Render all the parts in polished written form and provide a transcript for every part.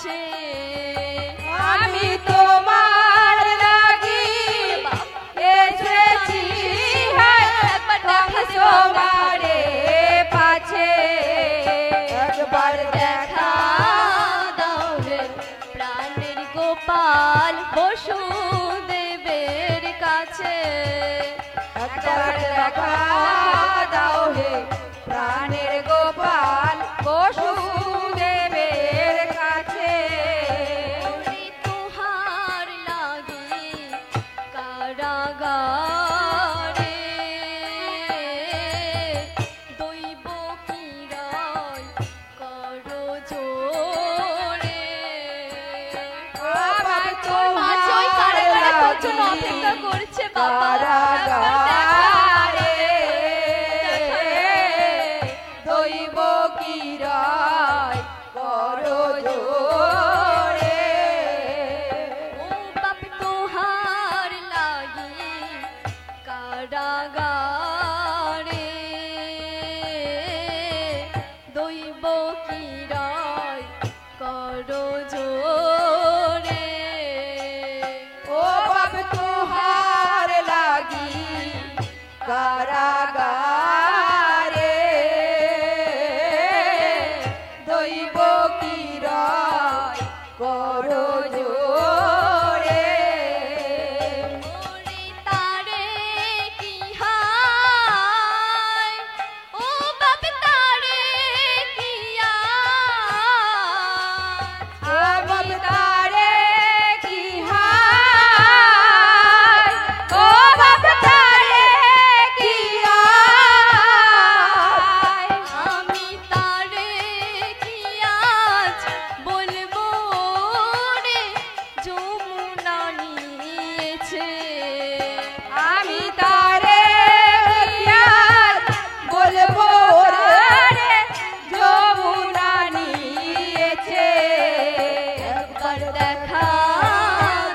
কাছে আমি তোমার লাগি এসেছি তোমারে পাছে একবার দেখা দাও হে প্রাণের গোপাল বসুদেবের কাছে একবার দেখা দাও হে প্রাণের গোপাল বসুদেবের কাছে তোহার লাগি কারাগারে দৈব কিরায় করো জোরে আবার তোমার ওই কারাগারে তোর জন্য অপেক্ষা করছে বাবা কারাগারে দৈব কিরায় করো জোরে ও বাপ তোহার লাগি কারাগারে দৈব কিরায় করো জোরে ও বাপ তোহার লাগি কারাগারে দৈব কিরায় করো জোরে ওরে তারে কি হায় ও বাপ তারে কি ও বাপ তারে কি হায় ও বাপ তারে কি হায় আমি তারে কি আজ বলবো রে যমুনা নিয়েছে আমি তারে আজ বলবো রে যমুনা নিয়েছে একবার দেখা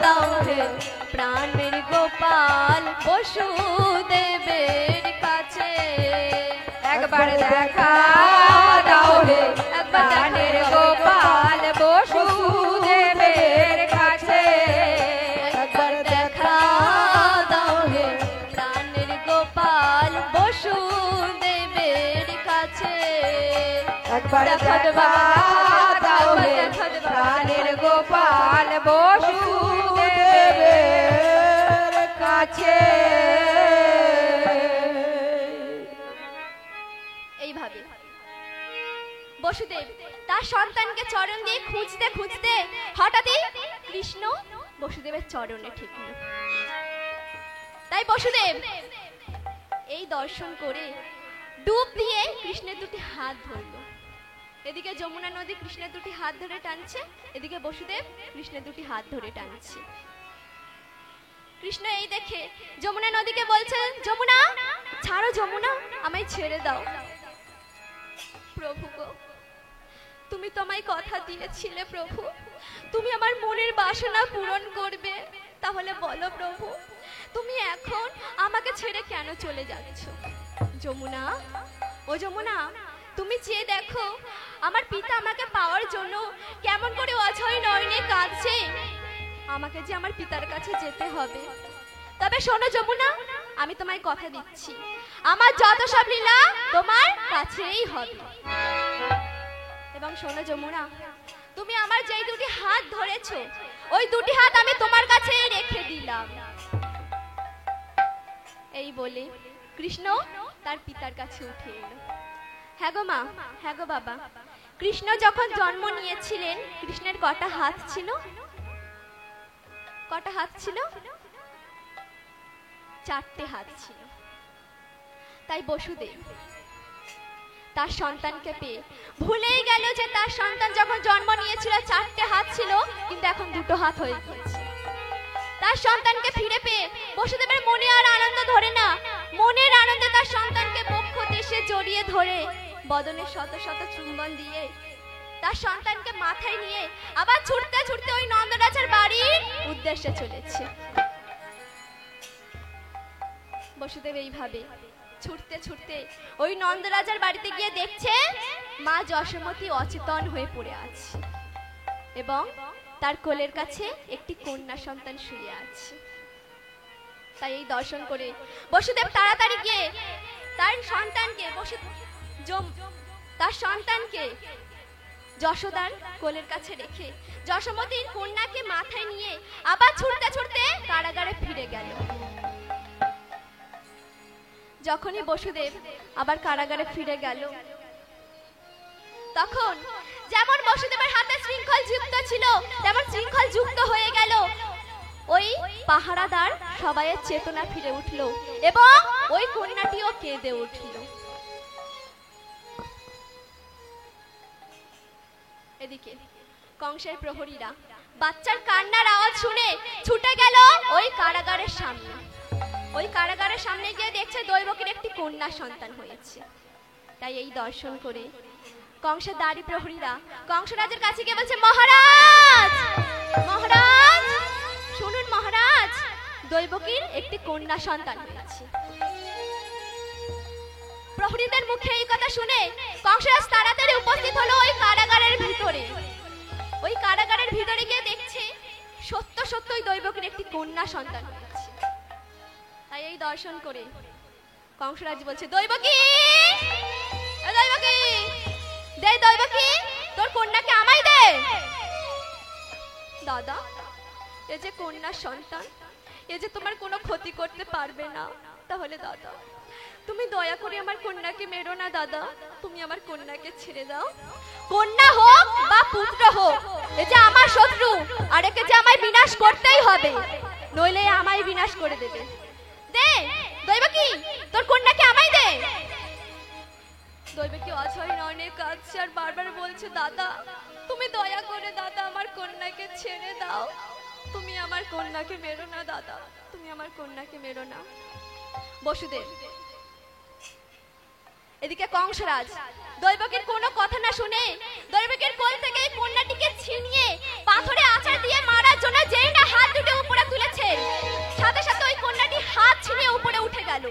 দাও হে প্রাণের গোপাল বসুদেবের কাছে একবার দেখা দাও হে প্রাণের গোপাল বসুদেবের কাছে একবার দেখা দাও হে প্রাণের গোপাল বসুদেবের কাছে একবার দেখা দাও হে প্রাণের গোপাল বসুদেবের কাছে এইভাবে বসুদেব তার সন্তানকে চরণ দিয়ে খুঁজতে খুঁজতে হঠাৎই কৃষ্ণ বসুদেবের চরণে ঠেকল। তাই বসুদেব এই দর্শন করে ডুব দিয়ে কৃষ্ণের দুটি হাত ধরল। এদিকে যমুনা নদী কৃষ্ণের দুটি হাত ধরে টানছে, এদিকে বসুদেব কৃষ্ণের দুটি হাত ধরে টানছে। কৃষ্ণ এই দেখে যমুনা নদীকে বলছে, যমুনা ছাড়ো, যমুনা আমায় ছেড়ে দাও। প্রভু গো, তুমি তো আমায় কথা দিয়েছিলে প্রভু, তুমি আমার মনের বাসনা পূরণ করবে। তাহলে বলো প্রভু, তুমি এখন আমাকে ছেড়ে কেন চলে যাচ্ছ? যমুনা, ও যমুনা, তুমি চেয়ে দেখো আমার পিতা আমাকে পাওয়ার জন্য কেমন করে অঝয় নয়নে কাঁদছে। আমাকে যে আমার পিতার কাছে যেতে হবে। তবে শোনো যমুনা, আমি তোমায় কথা দিচ্ছি, আমার যত সব লীলা তোমার কাছেই হবে। এবং শোনো যমুনা, তুমি আমার যেই দুটি হাত ধরেছো, ওই দুটি হাত আমি তোমার কাছেই রেখে দিলাম। এই বলে কৃষ্ণ তার পিতার কাছে উঠে এলো। হ্যাঁ গো মা, হ্যাঁ গো বাবা, কৃষ্ণ যখন জন্ম নিয়েছিলেন কৃষ্ণের কটা হাত ছিল? কটা হাত ছিল? 4টে হাত ছিল। তাই বসুদেব তার সন্তানকে পেয়ে ভুলেই গেল যে তার সন্তান যখন জন্ম নিয়েছিল 4টে হাত ছিল, কিন্তু এখন 2টো হাত হয়ে গিয়েছে। তার সন্তানকে ফিরে পেয়ে বসুদেবের মনে আর আনন্দ ধরে না। মনের আনন্দে তার সন্তানকে বক্ষ দেশে জড়িয়ে ধরে বদনে শত শত চুম্বন দিয়ে তার সন্তানকে মাথায় নিয়ে আবার ছুটতে ছুটতে ওই নন্দরাজার বাড়ির উদ্দেশ্যে চলেছে। বসুদেব এইভাবে ছুটতে ছুটতে ওই নন্দরাজার বাড়িতে গিয়ে দেখছে মা যশোমতী অচেতন হয়ে পড়ে আছে। এবং তার কোলের কাছে একটি কন্যা সন্তান শুয়ে আছে। তাই এই দর্শন করে বসুদেব তাড়াতাড়ি গিয়ে তার সন্তানকে যশোদার কোলের কাছে রেখে যশোমতীর কন্যাকে মাথায় নিয়ে আবার ছুটতে ছুটতে কারাগারে ফিরে গেল। যখনই বসুদেব আবার কারাগারে ফিরে গেল, তখন যেমন বসুদেবের হাতে শৃঙ্খল যুক্ত ছিল তেমন শৃঙ্খল যুক্ত হয়ে গেল। ওই পাহারাদার সবাইয়ের চেতনা ফিরে উঠল এবং ওই কন্যাটিও কেঁদে উঠল। এদিকে কংসের প্রহরীরা বাচ্চার কান্নার আওয়াজ শুনে ছুটে গেল ওই কারাগারের সামনে। ওই কারাগারের সামনে গিয়ে দেখছে দৈবকীর একটি কন্যা সন্তান হয়েছে। তাই এই দর্শন করে কংসের দাড়ি প্রহরীরা কংসরাজের কাছে গিয়ে বলছে, মহারাজ, মহারাজ শুনুন মহারাজ, দৈবকীর একটি কন্যা সন্তান হয়েছে। প্রহরীদের মুখে এই কথা শুনে কংসরাজ তাড়াতাড়ি উপস্থিত হলো ওই কারাগারের ভিতরে। ওই কারাগারের ভিতরে গিয়ে দেখছে সত্য সত্যই দৈবকীর একটি কন্যা সন্তান হয়েছে। তাই এই দর্শন করে কংসরাজ বলছে, দৈবকী, দৈবকী, দে দৈবকী, তোর কন্যাকে আমায় দে। দাদা, এ যে কন্যা সন্তান, এ যে তোমার কোনো ক্ষতি করতে পারবে না। তাহলে দাদা, তুমি দয়া করে আমার কন্যাকে মেরো না দাদা, তুমি আমার কন্যাকে ছেড়ে দাও। কন্যা হোক বা পুত্র হোক, এ যে আমার শত্রু, আর একে যে আমায় বিনাশ করতেই হবে, নইলে আমায় বিনাশ করে দেবে। দে দৈবকী, তোর কন্যাকে আমায় দে। দৈবকী অঝয় নয়নে কাঁদছে আর বারবার বলছে, দাদা তুমি দয়া করে দাদা আমার কন্যাকে ছেড়ে দাও, তুমি আমার কন্যাকে মেরো না দাদা, তুমি আমার কন্যাকে মেরো না। বসুদেব এদিকে কংসরাজ দৈবকীর কোনো কথা না শুনে দৈবকীর কোল থেকে কন্যাটিকে ছিনিয়ে পাথরে আছাড় দিয়ে মারার জন্য যেই না হাত দুটো উপরে তুলেছে, সাথে সাথে ওই কন্যাটি হাত ছিনিয়ে উপরে উঠে গেল।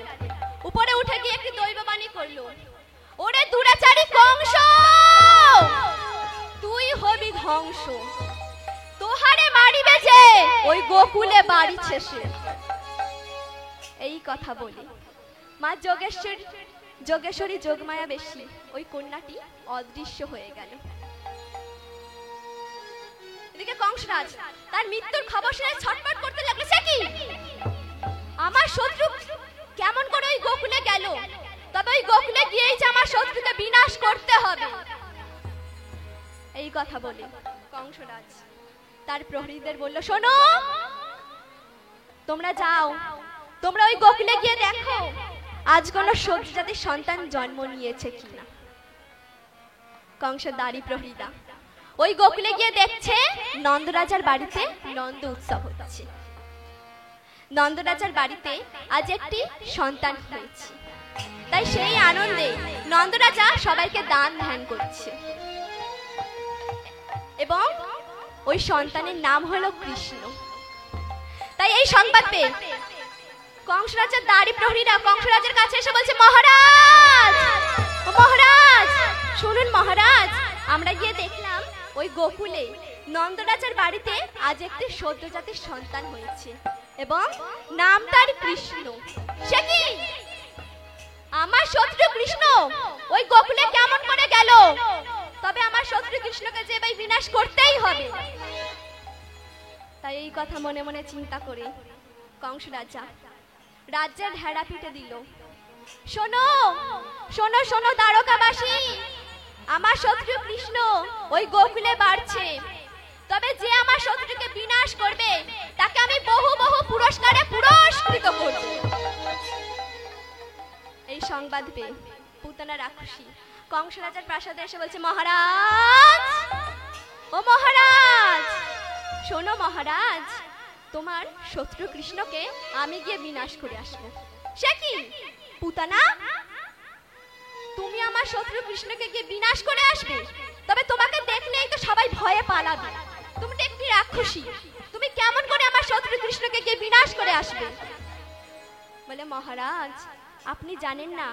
উপরে উঠে গিয়ে একটি দৈববাণী করলো, ওরে দুরাচারী কংস, তুই হবি ধ্বংস, তোহারে মারিবে যে ওই গোকুলে বাড়িছে সে। এই কথা বলে মা যোগেশ্বরী যোগমায়া বেশি ওই কন্যাটি অদৃশ্য হয়ে গেল। এদিকে কংসরাজ তার মৃত্যুর খবর শুনে ছটফট করতে লাগলো, সে কি, আমার শত্রু কেমন করে ওই গোকুলে গেল, তবে ওই গোকুলে গিয়েই যে আমার শত্রুকে বিনাশ করতে হবে। এই কথা বলে কংসরাজ তার প্রহরীদের বলল, শোনো, তোমরা যাও, তোমরা ওই গোকুলে গিয়ে দেখো আজ কোন শত্রু জাতির সন্তান জন্ম নিয়েছে কিনা। কংসের দাড়ি প্রহরীরা ওই গোকুলে গিয়ে দেখছে নন্দরাজার বাড়িতে নন্দ উৎসব হচ্ছে। নন্দরাজার বাড়িতে আজ একটি সন্তান হয়েছে, তাই সেই আনন্দে নন্দরাজা সবাইকে দান ধ্যান করছে এবং ওই সন্তানের নাম হলো কৃষ্ণ। তাই এই সংবাদ পেয়ে কংসরাজের দাড়ি প্রহরীরা কংসরাজের কাছে এসে বলছে, মহারাজ, মহারাজ শুনুন মহারাজ, আমরা গিয়ে দেখলাম ওই গোকুলে নন্দরাজার বাড়িতে আজ একটি সদ্য জাতির সন্তান হয়েছে এবং নাম তার কৃষ্ণ। সে কি, আমার শত্রু কৃষ্ণ ওই গোকুলে কেমন করে গেল, তবে আমার শত্রু কৃষ্ণকে যে ভাই বিনাশ করতেই হবে। তাই এই কথা মনে মনে চিন্তা করে কংস রাজা রাজ্যের ঢেড়া পিটে দিল, শোনো শোনো শোনো দ্বারকাবাসী, আমার শত্রু কৃষ্ণ ওই গোকুলে বাড়ছে, তবে যে আমার শত্রুকে বিনাশ করবে তাকে আমি বহু বহু পুরস্কারে পুরস্কৃত করব। এই সংবাদ পেয়ে পুতনা রাক্ষসী কংস রাজার প্রাসাদে এসে বলছে, মহারাজ, ও মহারাজ, শোনো মহারাজ, তোমার শত্রু কৃষ্ণকে আমি গিয়ে বিনাশ করে আসবো। সে কি পুতনা, তুমি আমার শত্রু কৃষ্ণকে গিয়ে বিনাশ করে আসবে, তবে তোমাকে দেখলেই তো সবাই ভয়ে পালাবে, তুমি তো একটি রাক্ষসী, তুমি কেমন করে আমার শত্রু কৃষ্ণকে গিয়ে বিনাশ করে আসবে। বলে, মহারাজ আপনি জানেন না,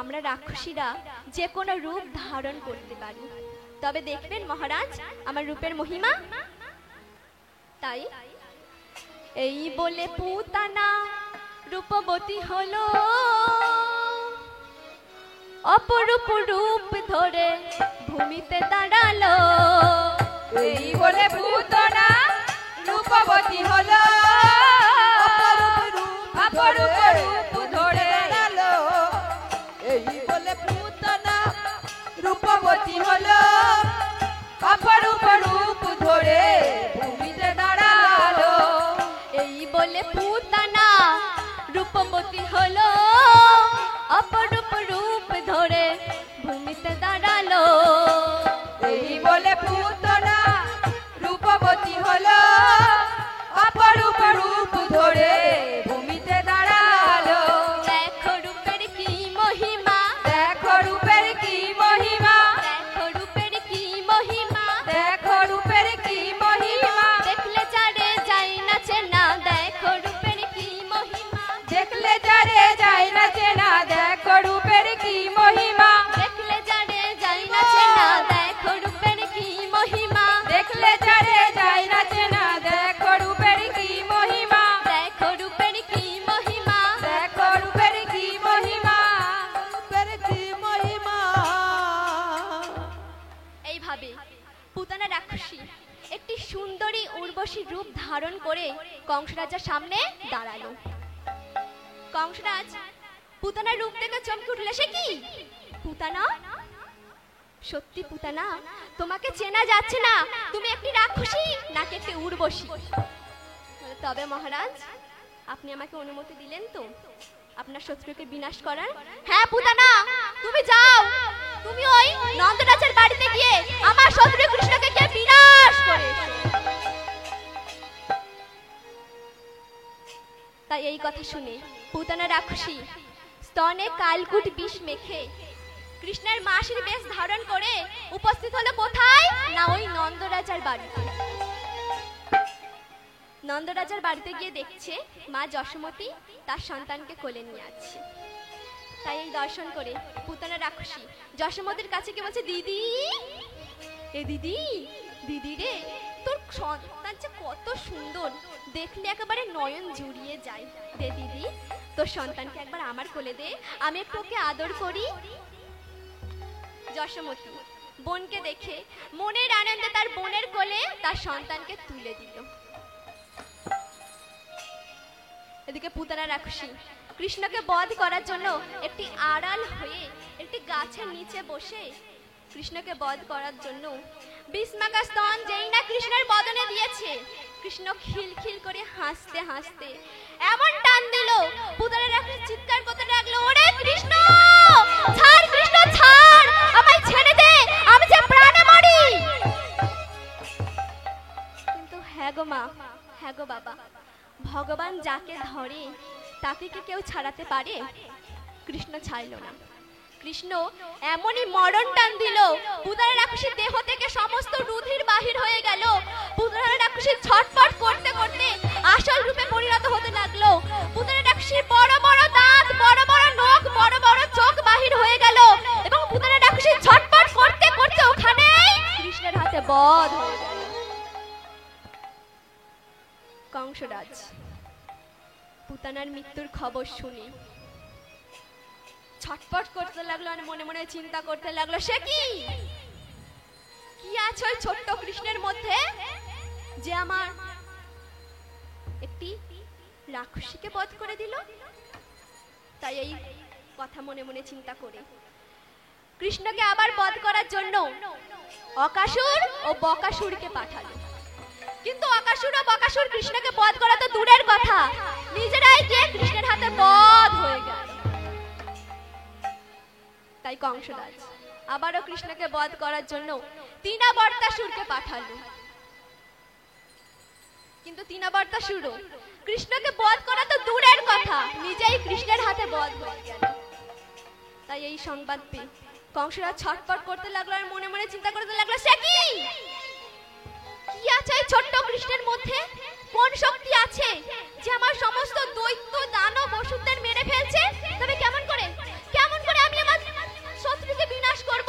আমরা রাক্ষসীরা যে কোনো রূপ ধারণ করতে পারি, তবে দেখবেন মহারাজ আমার রূপের মহিমা। তাই এই বলে পুতানা রূপবতী হলো, অপরূপ রূপ ধরে ভূমিতে দাঁড়ালো। এই বলে পুতনা রূপবতী হলো, অপরূপ রূপ ধরে দাঁড়ালো। এই বলে পুতনা রূপবতী হলো, অপরূপ রূপ ধরে ভূমিতে দাঁড়ালো। এই বলে পুতানা রূপবতী হলো, অপরূপ রূপ ধরে ভূমিতে দাঁড়ালো। এই বলে পুতনা রূপবতী হলো, অপরূপ রূপ ধরে ভূমিতে দাঁড়ালো। দেখো রূপের কি মহিমা, দেখো রূপের কি মহিমা, দেখো রূপের কি মহিমা, দেখো রূপের কি মহিমা। দেখলে যারে যাই না চেনা, দেখো রূপের কি মহিমা, দেখলে যারে যায় না চেনা, দেখো রূপের কি মহিমা। দেখলে যারে যাই না চেনা, দেখো রূপের কি মহিমা, দেখলে যারে যায় না চেনা, দেখো রূপের কি মহিমা। দেখো রূপের কি মহিমা, দেখো রূপের কি মহিমা, রূপের কি মহিমা। এইভাবে পুতানা রাক্ষসী একটি সুন্দরী উর্বশী রূপ ধারণ করে কংসরাজার সামনে দাঁড়ালো। কংসরাজ পুতানার রূপ দেখে চমকে উঠল। সে কি পুতানা? সত্যি পুতানা, তোমাকে চেনা যাচ্ছে না। তুমি একটি রাক্ষসী নাকি একটি উর্বশী? তবে মহারাজ আপনি আমাকে অনুমতি দিলেন তো আপনার শত্রুকে বিনাশ করার? হ্যাঁ পুতানা, তুমি যাও, তুমি ওই নন্দরাজের বাড়িতে গিয়ে আমার শত্রু কৃষ্ণকে গিয়ে বিনাশ করে এসো। তাই এই কথা শুনে পুতানা রাক্ষসী স্তনে কালকুট বিষ মেখে কৃষ্ণের মাসির বেশ ধারণ করে উপস্থিত হলো কোথায়? না ওই নন্দরাজার বাড়িতে। নন্দরাজার বাড়িতে গিয়ে দেখছে মা যশোমতী তার সন্তানকে কোলে নিয়ে আছে। তাই এই দর্শন করে পুতানা রাক্ষসী যশোমতীর কাছে গিয়ে বলছে, দিদি এ দিদি, দিদি রে, তোর সন্তান যে কত সুন্দর, দেখলে একেবারে নয়ন জুড়িয়ে যায়। দে দিদি, তোর সন্তানকে একবার আমার কোলে দে, আমি একটু ওকে আদর করি। যশোমতী বোনকে দেখে মনের আনন্দে তার বোনের কোলে তার সন্তানকে তুলে দিল। এদিকে পুতানা রাক্ষসী কৃষ্ণকে বধ করার জন্য একটি আড়াল হয়ে একটি গাছের নিচে বসে কৃষ্ণকে বধ করার জন্য বিস্মাকা স্তন যেই না কৃষ্ণের বদনে দিয়েছে, কৃষ্ণ খিলখিল করে হাসতে হাসতে এমন টান দিল, পুতানা রাক্ষসী চিৎকার করতে লাগলো, ওরে কৃষ্ণ ছাড়, কৃষ্ণ ছাড়, আমায় ছেড়ে দে, আমি যে প্রাণে মরি। কিন্তু হ্যাঁ গো মা, হ্যাঁ গো বাবা, ভগবান যাকে ধরে তাকে কি কেউ ছাড়াতে পারে? কৃষ্ণ ছাড়ল না। কৃষ্ণ এমনই মরণ টান দিল, পুতানা রাক্ষসীর দেহ থেকে সমস্ত রুধির বাহির হয়ে গেল। পুতানা রাক্ষসী ছটফট করতে করতে আসল রূপে পরিণত হতে লাগলো। পুতানা রাক্ষসীর বড় বড় দাঁত, বড় বড় নখ, বড় বড় চোখ বাহির হয়ে গেল এবং পুতানা রাক্ষসী ছটফট করতে করতে ওখানেই কৃষ্ণের হাতে বধ হয়ে গেল। কংসরাজ পুতানার মৃত্যুর খবর শুনে ছটফট করতে লাগলো আর মনে মনে চিন্তা করতে লাগলো, সে কি কি আছে ওই ছোট্ট কৃষ্ণের মধ্যে যে আমার একটি রাক্ষসীকে বধ করে দিল। তাই এই কথা মনে মনে চিন্তা করে কৃষ্ণকে আবার বধ করার জন্য অকাসুর ও বকাসুরকে পাঠালো। কিন্তু অকাসুর ও বকাসুর কৃষ্ণকে বধ করা তো দূরের কথা, নিজেরাই গিয়ে কৃষ্ণের হাতে বধ হয়ে গেল। তাই কংসরাজ আবারও কৃষ্ণকে বধ করার জন্য তৃণাবর্তাসুরকে পাঠালো। কিন্তু তৃণাবর্তাসুরও কৃষ্ণকে বধ করা তো দূরের কথা, নিজেই কৃষ্ণের হাতে বধ হয়ে গেল। তাই এই সংবাদ পেয়ে কংসরাজ ছটফট করতে লাগলো আর মনে মনে চিন্তা করতে লাগলো, সে কি কি আছে এই ছোট্ট কৃষ্ণের মধ্যে? কোন শক্তি আছে যে আমার সমস্ত দৈত্য দানব অসুরদের মেরে ফেলছে? তবে কেমন করে আমি আমার শত্রুকে বিনাশ করব?